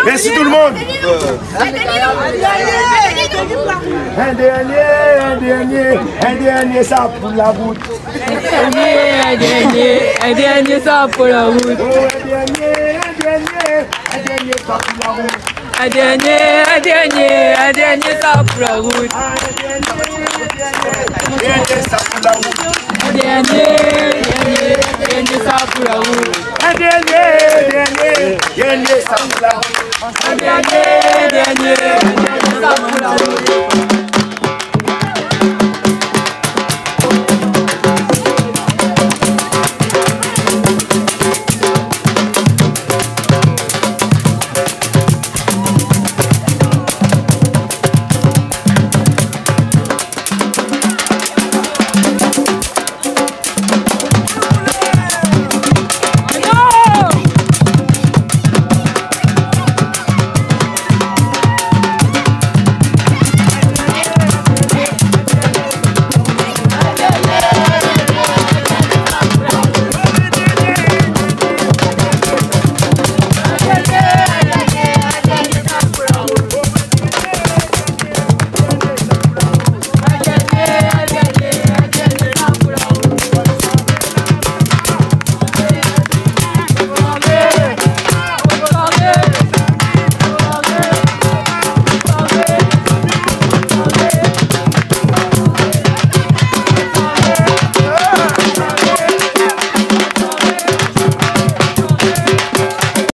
Merci tout le monde. Un dernier, ça pour la route. Un dernier, ça pour la route. Un dernier, ça pour la route. Un dernier, ça pour la route. Dernier, ça pour la route. Dernier, ça pour la route. Un dernier, ça pour la route. Un dernier, ça pour la route.